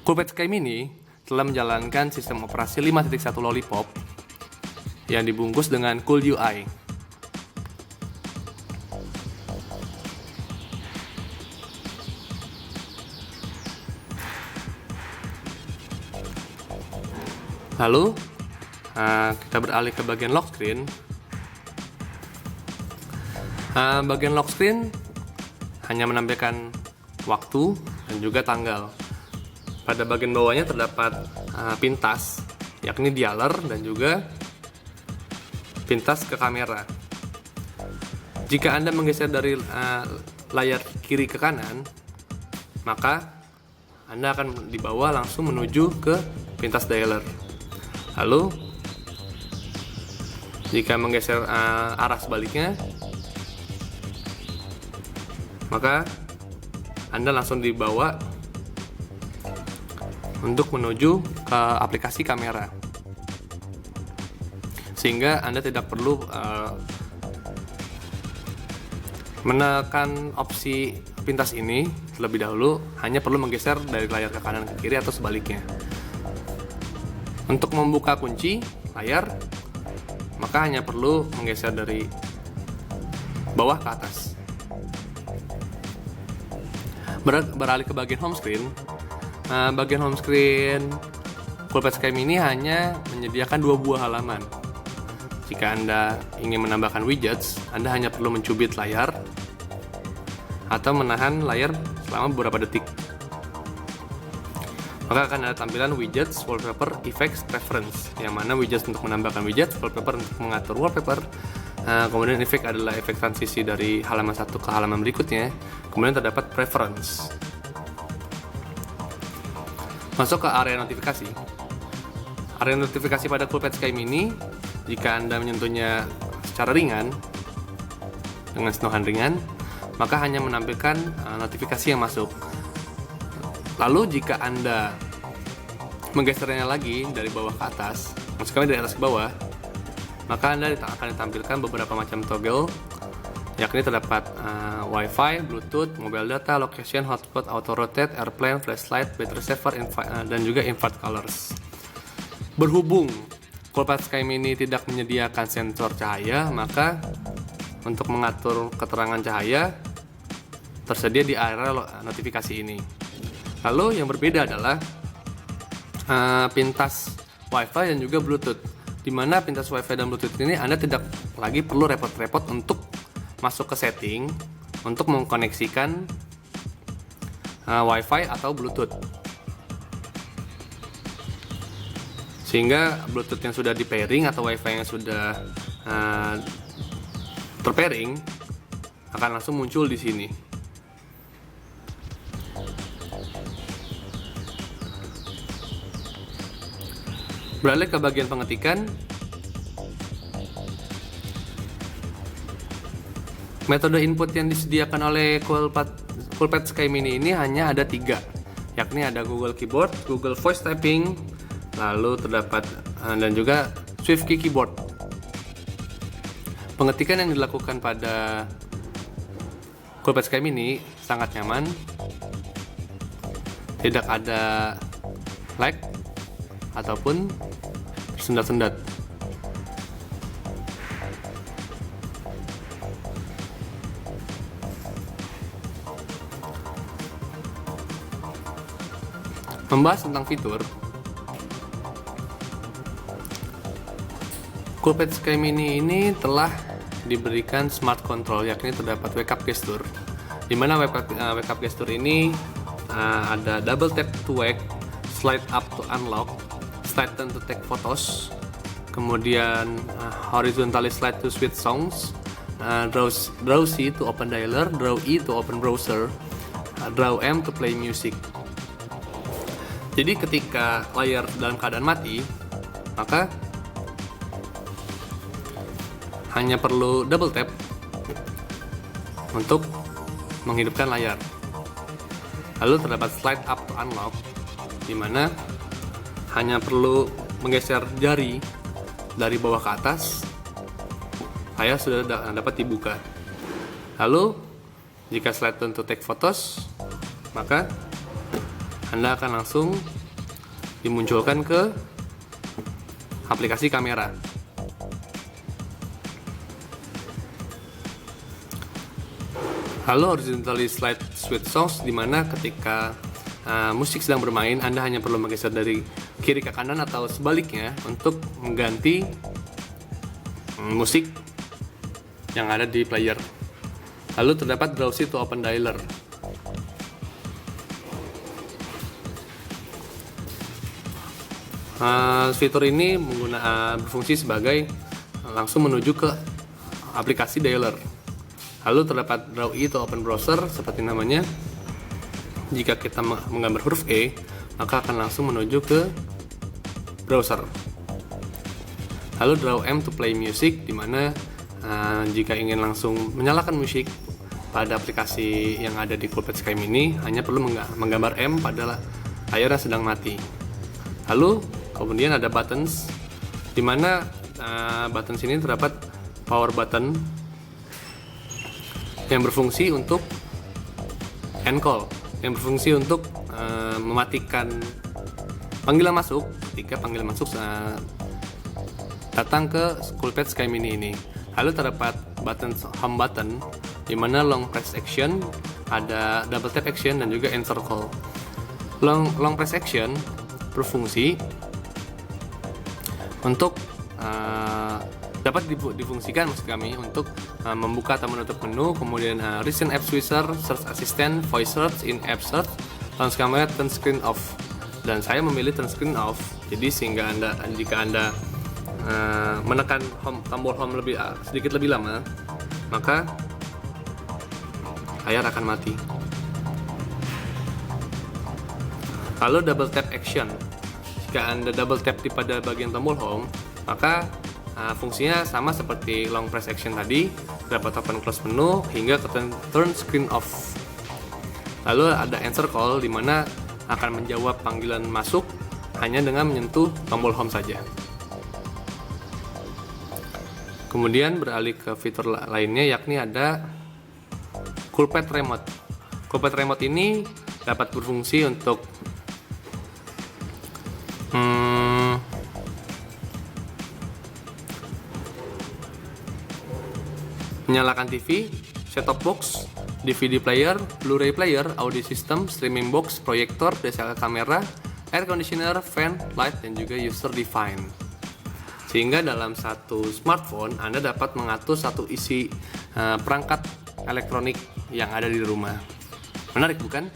Coolpad Sky Mini telah menjalankan sistem operasi 5.1 Lollipop yang dibungkus dengan Cool UI. Lalu kita beralih ke bagian lock screen. Bagian lock screen hanya menampilkan waktu dan juga tanggal. Pada bagian bawahnya terdapat pintas, yakni dialer dan juga pintas ke kamera. Jika Anda menggeser dari layar kiri ke kanan, maka Anda akan dibawa langsung menuju ke pintas dialer. Lalu, jika menggeser arah sebaliknya, maka Anda langsung dibawa untuk menuju ke aplikasi kamera, sehingga Anda tidak perlu menekan opsi pintas ini terlebih dahulu, hanya perlu menggeser dari layar ke kanan ke kiri atau sebaliknya. Untuk membuka kunci layar, maka hanya perlu menggeser dari bawah ke atas. Beralih ke bagian home screen. Bagian home screen Coolpad Sky Mini hanya menyediakan 2 buah halaman. Jika Anda ingin menambahkan widgets, Anda hanya perlu mencubit layar atau menahan layar selama beberapa detik. Maka akan ada tampilan widgets, wallpaper, effects, preference, yang mana widgets untuk menambahkan widgets, wallpaper untuk mengatur wallpaper, kemudian efek adalah efek transisi dari halaman satu ke halaman berikutnya, kemudian terdapat preference. Masuk ke area notifikasi. Area notifikasi pada Coolpad Sky Mini, jika Anda menyentuhnya secara ringan, dengan sentuhan ringan, maka hanya menampilkan notifikasi yang masuk. Lalu jika Anda menggesernya lagi dari bawah ke atas, maksudnya dari atas ke bawah, maka Anda akan ditampilkan beberapa macam toggle, yakni terdapat Wi-Fi, Bluetooth, mobile data, location, hotspot, auto rotate, airplane, flashlight, battery saver, dan juga invert colors. Berhubung Coolpad Sky Mini tidak menyediakan sensor cahaya, maka untuk mengatur keterangan cahaya tersedia di area notifikasi ini. Lalu yang berbeda adalah pintas Wi-Fi dan juga Bluetooth, di mana pintas Wi-Fi dan Bluetooth ini Anda tidak lagi perlu repot-repot untuk masuk ke setting untuk mengkoneksikan Wi-Fi atau Bluetooth, sehingga Bluetooth yang sudah di pairing atau Wi-Fi yang sudah terpairing akan langsung muncul di sini. Beralih ke bagian pengetikan. Metode input yang disediakan oleh Coolpad Sky Mini ini hanya ada 3, yakni ada Google Keyboard, Google Voice Typing, lalu terdapat dan juga SwiftKey Keyboard. Pengetikan yang dilakukan pada Coolpad Sky Mini sangat nyaman, tidak ada lag ataupun sendat-sendat. Membahas tentang fitur, Coolpad Sky Mini ini telah diberikan smart control, yakni terdapat wake up gesture, di mana wake up gesture ini ada double tap to wake, slide up to unlock, slide down to take photos, kemudian horizontally slide to switch songs, draw C to open dialer, draw E to open browser, draw M to play music. Jadi ketika layar dalam keadaan mati, maka hanya perlu double tap untuk menghidupkan layar. Lalu terdapat slide up to unlock, di mana hanya perlu menggeser jari dari bawah ke atas, layar sudah dapat dibuka. Lalu jika slide down to take photos, maka Anda akan langsung dimunculkan ke aplikasi kamera. Lalu horizontally slide switch songs, dimana ketika musik sedang bermain, Anda hanya perlu menggeser dari kiri ke kanan atau sebaliknya untuk mengganti musik yang ada di player. Lalu terdapat browse to open dialer. Fitur ini berfungsi sebagai langsung menuju ke aplikasi dialer. Lalu terdapat draw E to open browser seperti namanya. Jika kita menggambar huruf E, maka akan langsung menuju ke browser. Lalu draw M to play music, dimana jika ingin langsung menyalakan musik pada aplikasi yang ada di Coolpad Sky Mini, hanya perlu menggambar M pada layar yang sedang mati. Lalu kemudian ada buttons, dimana buttons ini terdapat power button yang berfungsi untuk end call, yang berfungsi untuk mematikan panggilan masuk ketika panggilan masuk datang ke Coolpad Sky Mini ini. Lalu terdapat button home button, di mana long press action, ada double tap action, dan juga answer call. Long press action berfungsi untuk dapat difungsikan maksud kami untuk membuka atau menutup menu, kemudian recent app switcher, search assistant, voice search, in app search, launch camera, turn screen off. Dan saya memilih turn screen off, jadi sehingga jika anda menekan tombol home sedikit lebih lama, maka layar akan mati. Lalu double tap action, jika anda double tap pada bagian tombol home, maka fungsinya sama seperti long press action tadi, dapat open close menu hingga ke turn screen off. Lalu ada answer call, di mana akan menjawab panggilan masuk hanya dengan menyentuh tombol home saja. Kemudian beralih ke fitur lainnya, yakni ada Coolpad Remote. Coolpad Remote ini dapat berfungsi untuk menyalakan TV, set-top box, DVD player, Blu-ray player, audio system, streaming box, proyektor, DSLR kamera, air conditioner, fan, light, dan juga user define. Sehingga dalam satu smartphone Anda dapat mengatur satu isi perangkat elektronik yang ada di rumah. Menarik bukan?